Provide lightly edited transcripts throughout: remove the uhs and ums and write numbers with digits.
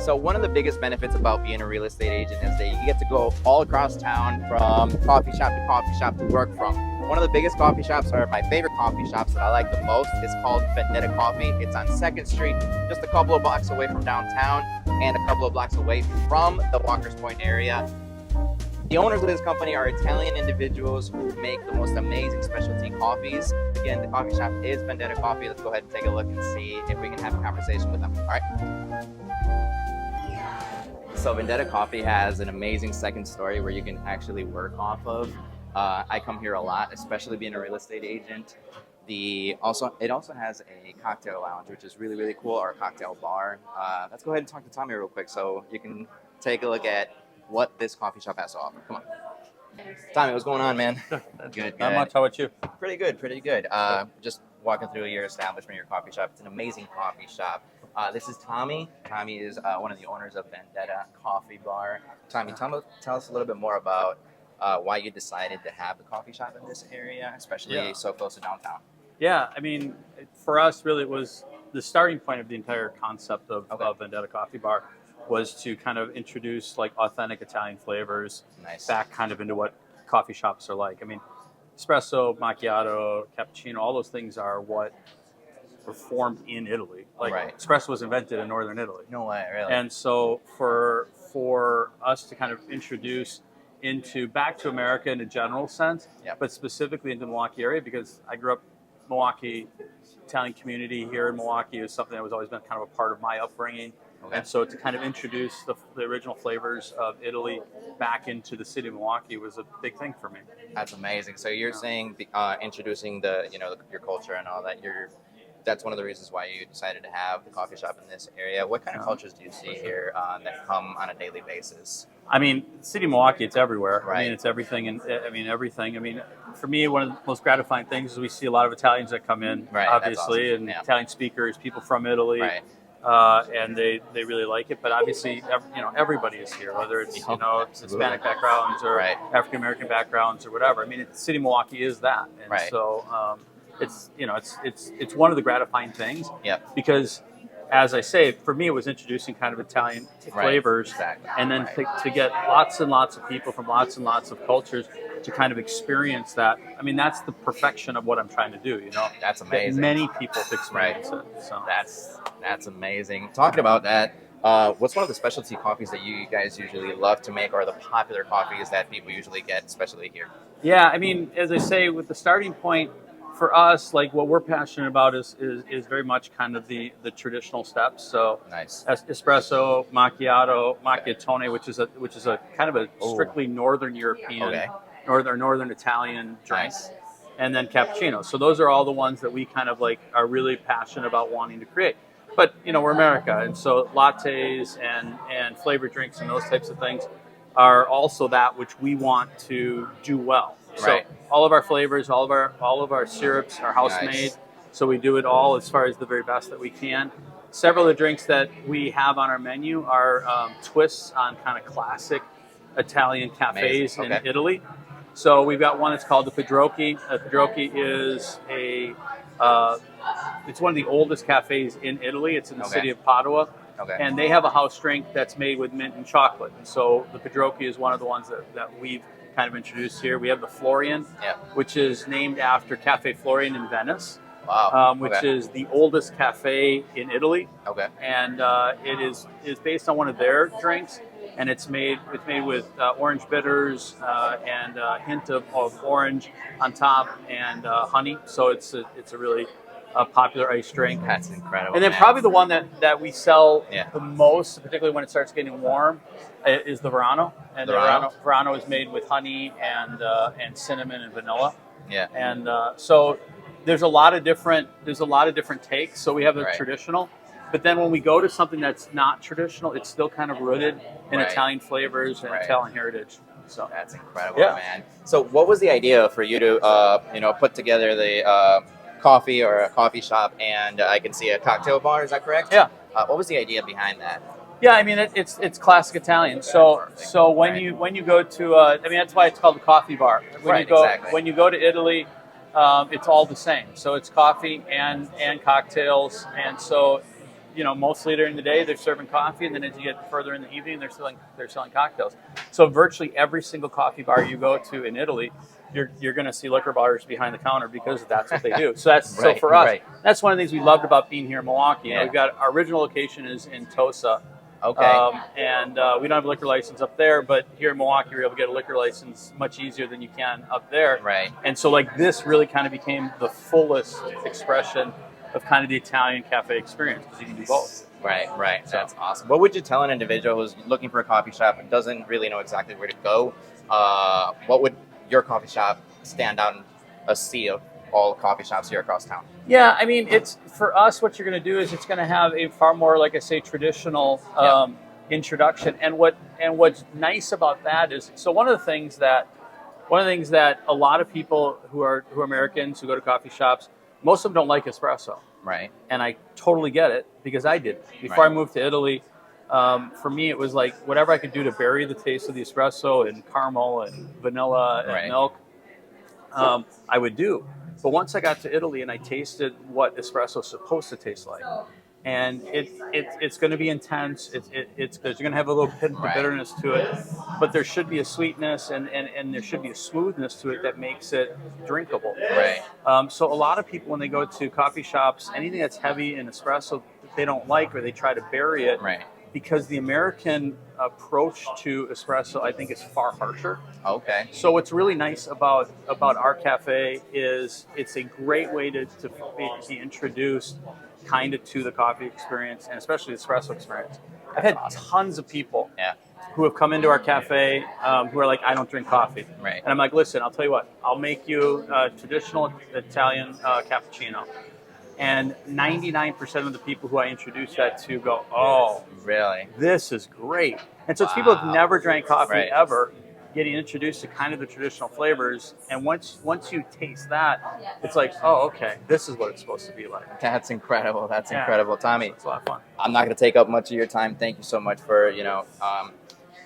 So one of the biggest benefits about being a real estate agent is that you get to go all across town from coffee shop to work from. One of the biggest coffee shops, or my favorite coffee shops that I like the most, is called Vendetta Coffee. It's on 2nd Street, just a couple of blocks away from downtown and a couple of blocks away from the Walker's Point area. The owners of this company are Italian individuals who make the most amazing specialty coffees. Again, the coffee shop is Vendetta Coffee. Let's go ahead and take a look and see if we can have a conversation with them. All right. So Vendetta Coffee has an amazing 2nd story where you can actually work off of. I come here a lot, especially being a real estate agent. It also has a cocktail lounge, which is really, really cool, or a cocktail bar. Let's go ahead and talk to Tommy real quick so you can take a look at what this coffee shop has to offer. Come on. Tommy, what's going on, man? Good. Not much. How about you? Pretty good. Just walking through your establishment, your coffee shop. It's an amazing coffee shop. This is Tommy. Tommy is one of the owners of Vendetta Coffee Bar. Tommy, tell us a little bit more about why you decided to have the coffee shop in this area, especially so close to downtown. Yeah, I mean, for us, really, it was the starting point of the entire concept of Vendetta Coffee Bar was to kind of introduce like authentic Italian flavors back kind of into what coffee shops are like. I mean, espresso, macchiato, cappuccino, all those things are what were formed in Italy. Like espresso was invented in northern Italy. No way, really. And so for us to kind of introduce back to America in a general sense, but specifically into the Milwaukee area, because I grew up Milwaukee, Italian community here in Milwaukee is something that was always been kind of a part of my upbringing. And so to kind of introduce the original flavors of Italy back into the city of Milwaukee was a big thing for me. That's amazing. So you're saying introducing your culture and all that. That's one of the reasons why you decided to have the coffee shop in this area. What kind of cultures do you see here that come on a daily basis? I mean, the city of Milwaukee, it's everywhere. Right. I mean, it's everything. And everything. I mean, for me, one of the most gratifying things is we see a lot of Italians that come in, obviously, awesome. And Italian speakers, people from Italy. Right. And they really like it, but obviously, everybody is here, whether it's Hispanic backgrounds or African American backgrounds or whatever. I mean, the city of Milwaukee is that, and so it's one of the gratifying things. Because, as I say, for me, it was introducing kind of Italian flavors, and then to get lots and lots of people from lots and lots of cultures to kind of experience that. I mean, that's the perfection of what I'm trying to do. That's amazing. That many people experience it. So that's amazing. Talking about that, what's one of the specialty coffees that you guys usually love to make, or the popular coffees that people usually get, especially here? Yeah, I mean, as I say, with the starting point for us, like what we're passionate about is very much kind of the traditional steps. So espresso, macchiato, macchiatone, which is a kind of a strictly Northern European, Northern Italian drink. And then cappuccino. So those are all the ones that we kind of like are really passionate about wanting to create. But we're America, and so lattes and flavored drinks and those types of things are also that which we want to do well. So all of our flavors, all of our syrups are house made. So we do it all as far as the very best that we can. Several of the drinks that we have on our menu are twists on kind of classic Italian cafes in Italy. So we've got one that's called the Pedrocchi. Pedrocchi is it's one of the oldest cafes in Italy. It's in the city of Padua. And they have a house drink that's made with mint and chocolate. And so the Pedrocchi is one of the ones that we've kind of introduced here. We have the Florian, which is named after Cafe Florian in Venice. Which is the oldest cafe in Italy. And it is based on one of their drinks. And it's made with orange bitters and a hint of orange on top and honey. So it's a really popular iced drink. That's incredible. And then probably the one that we sell the most, particularly when it starts getting warm, is the Verano. And the Verano is made with honey and cinnamon and vanilla. And so there's a lot of different takes. So we have the traditional. But then when we go to something that's not traditional, it's still kind of rooted in Italian flavors and Italian heritage. So that's incredible, man. So what was the idea for you to, put together the coffee or a coffee shop and I can see a cocktail bar? Is that correct? Yeah. What was the idea behind that? Yeah, I mean it's classic Italian. So when you go to that's why it's called the coffee bar. When you go to Italy, it's all the same. So it's coffee and cocktails, and so you know, mostly during the day they're serving coffee, and then as you get further in the evening, they're selling cocktails. So virtually every single coffee bar you go to in Italy, you're going to see liquor bars behind the counter because that's what they do. So that's Right, so for us, right. that's one of the things we loved about being here in Milwaukee. Yeah. We've got our original location is in Tosa. Okay. And we don't have a liquor license up there, but here in Milwaukee, you're able to get a liquor license much easier than you can up there. Right. And so, like, this really kind of became the fullest expression of kind of the Italian cafe experience because you can do both. Right, right. So, that's awesome. What would you tell an individual who's looking for a coffee shop and doesn't really know exactly where to go? What would your coffee shop stand out in a sea of all coffee shops here across town? Yeah, I mean, it's for us. What you're going to do is it's going to have a far more, like I say, traditional introduction. And what's nice about that is, so one of the things that a lot of people who are Americans who go to coffee shops, most of them don't like espresso. Right. And I totally get it because I did before I moved to Italy. For me, it was like whatever I could do to bury the taste of the espresso and caramel and vanilla and milk, I would do. But once I got to Italy and I tasted what espresso is supposed to taste like, and it's going to be intense. It's you're going to have a little hint of bitterness to it, but there should be a sweetness and there should be a smoothness to it that makes it drinkable. Right. So a lot of people when they go to coffee shops, anything that's heavy in espresso they don't like or they try to bury it. Right. Because the American approach to espresso, I think, is far harsher. Okay. So what's really nice about our cafe is it's a great way to be introduced kind of to the coffee experience and especially the espresso experience. I've had tons of people who have come into our cafe who are like, I don't drink coffee. Right. And I'm like, listen, I'll tell you what, I'll make you a traditional Italian cappuccino. And 99% of the people who I introduce that to go, oh, really? This is great. And so it's people who've never drank coffee ever getting introduced to kind of the traditional flavors. And once you taste that, it's like, oh, okay, this is what it's supposed to be like. That's incredible. That's incredible, Tommy. It's a lot of fun. I'm not going to take up much of your time. Thank you so much for,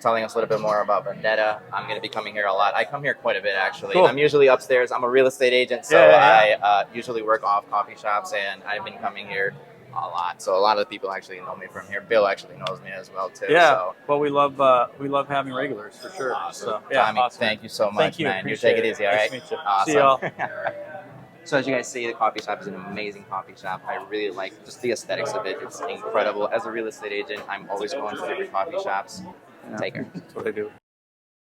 telling us a little bit more about Vendetta. I'm going to be coming here a lot. I come here quite a bit, actually. Cool. I'm usually upstairs. I'm a real estate agent, so I usually work off coffee shops, and I've been coming here a lot. So a lot of the people actually know me from here. Bill actually knows me as well, too. Yeah, so. Well, we love having regulars, for sure. Awesome. So, Tommy, thank you so much, man. You take it easy, all right? Nice to meet you. Awesome. See y'all. So as you guys see, the coffee shop is an amazing coffee shop. I really like just the aesthetics of it. It's incredible. As a real estate agent, I'm always going to different coffee shops. Take care. That's what I do.